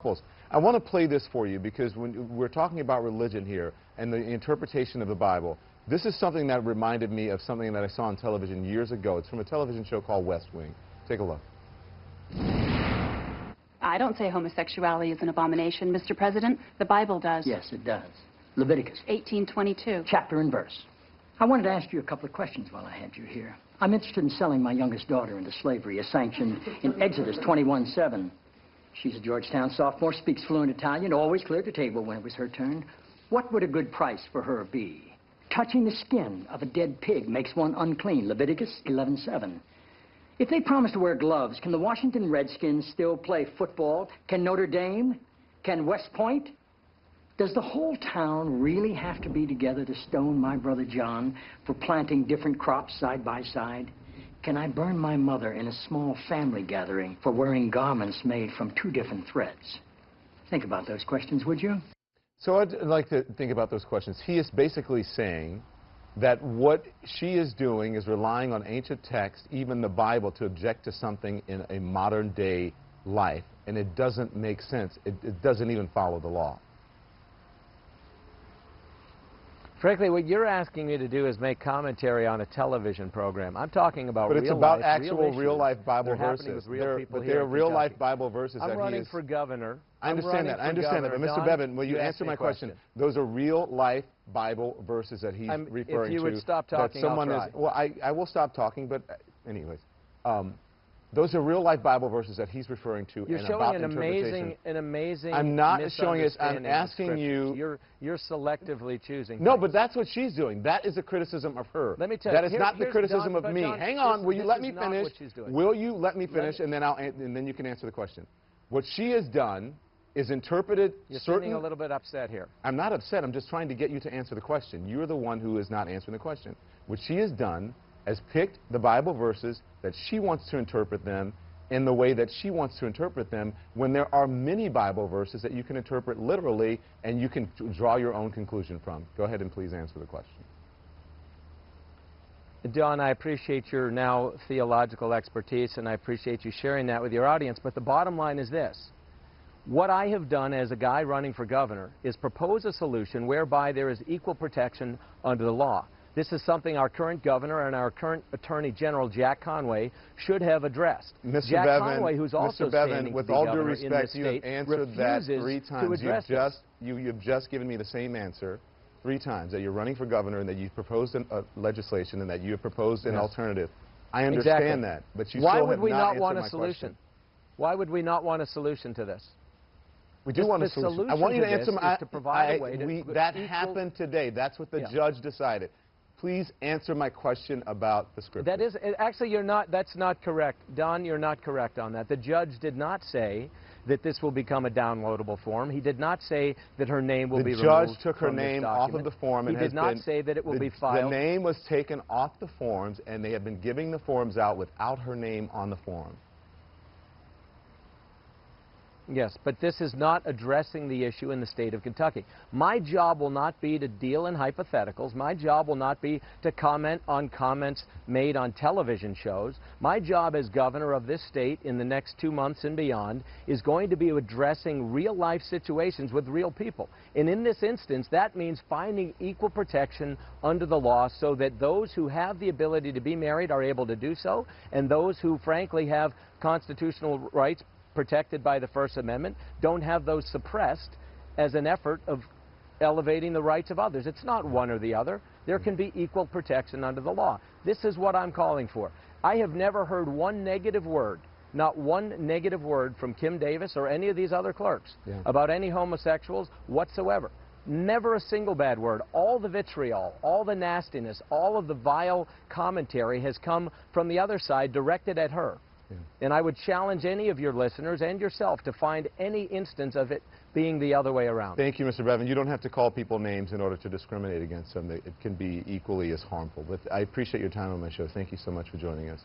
I want to play this for you because when we're talking about religion here and the interpretation of the Bible, this is something that reminded me of something that I saw on television years ago. It's from a television show called West Wing. Take a look. I don't say homosexuality is an abomination, Mr. President. The Bible does. Yes, it does. Leviticus 18:22. chapter and verse. I wanted to ask you a couple of questions while I had you here. I'm interested in selling my youngest daughter into slavery as sanctioned in Exodus 21:7. She's a Georgetown sophomore, speaks fluent Italian, always cleared the table when it was her turn. What would a good price for her be? Touching the skin of a dead pig makes one unclean, Leviticus 11:7. If they promise to wear gloves, can the Washington Redskins still play football? Can Notre Dame? Can West Point? Does the whole town really have to be together to stone my brother John for planting different crops side by side? Can I burn my mother in a small family gathering for wearing garments made from two different threads? Think about those questions, would you? So I'd like to think about those questions. He is basically saying that what she is doing is relying on ancient text, even the Bible, to object to something in a modern day life, and it doesn't make sense. It doesn't even follow the law. Frankly, what you're asking me to do is make commentary on a television program. I'm talking about real life, But it's about life, actual real-life Bible verses. But they're real-life Bible verses. I'm running for governor. I understand that. But Mr. Bevan, will you answer my question? Those are real-life Bible verses that he's referring to. If you would stop talking, I'll try. Well, I will stop talking, but anyways. Those are real-life Bible verses that he's referring to. You're showing an amazing. I'm not showing it. I'm asking you. You're selectively choosing. No, but that's what she's doing. That is a criticism of her. Let me tell you. That is not the criticism of me. John, hang on. Will you let me finish? Will you let me finish, and then you can answer the question. What she has done is interpreted You're seeming a little bit upset here. I'm not upset. I'm just trying to get you to answer the question. You're the one who is not answering the question. What she has done has picked the Bible verses that she wants to interpret them in the way that she wants to interpret them, when there are many Bible verses that you can interpret literally and you can draw your own conclusion from. Go ahead and please answer the question. Don, I appreciate your now theological expertise, and I appreciate you sharing that with your audience, but the bottom line is this. What I have done as a guy running for governor is propose a solution whereby there is equal protection under the law. This is something our current governor and our current Attorney General, Jack Conway, should have addressed. Mr. Bevan, with all due respect, you have answered that 3 times. You've just given me the same answer 3 times, that you're running for governor and that you've proposed a legislation and that you have proposed an alternative. I understand that, but you still have not answered my question. Why would we not want a solution to this? We do want a solution. I want you to answer my... That happened today. That's what the judge decided. Please answer my question about the scripture. That is, actually, that's not correct. Don, you're not correct on that. The judge did not say that this will become a downloadable form. He did not say that her name will be removed. The judge took her name off of the form. He did not say that it will be filed. The name was taken off the forms, and they have been giving the forms out without her name on the form. Yes, but this is not addressing the issue in the state of Kentucky. My job will not be to deal in hypotheticals. My job will not be to comment on comments made on television shows. My job as governor of this state in the next 2 months and beyond is going to be addressing real-life situations with real people. And in this instance, that means finding equal protection under the law so that those who have the ability to be married are able to do so, and those who, frankly, have constitutional rights protected by the First Amendment don't have those suppressed as an effort of elevating the rights of others. It's not one or the other. There can be equal protection under the law. This is what I'm calling for. I have never heard one negative word, not one negative word from Kim Davis or any of these other clerks about any homosexuals whatsoever. Never a single bad word. All the vitriol, all the nastiness, all of the vile commentary has come from the other side directed at her. And I would challenge any of your listeners and yourself to find any instance of it being the other way around. Thank you, Mr. Bevan. You don't have to call people names in order to discriminate against them. It can be equally as harmful. But I appreciate your time on my show. Thank you so much for joining us.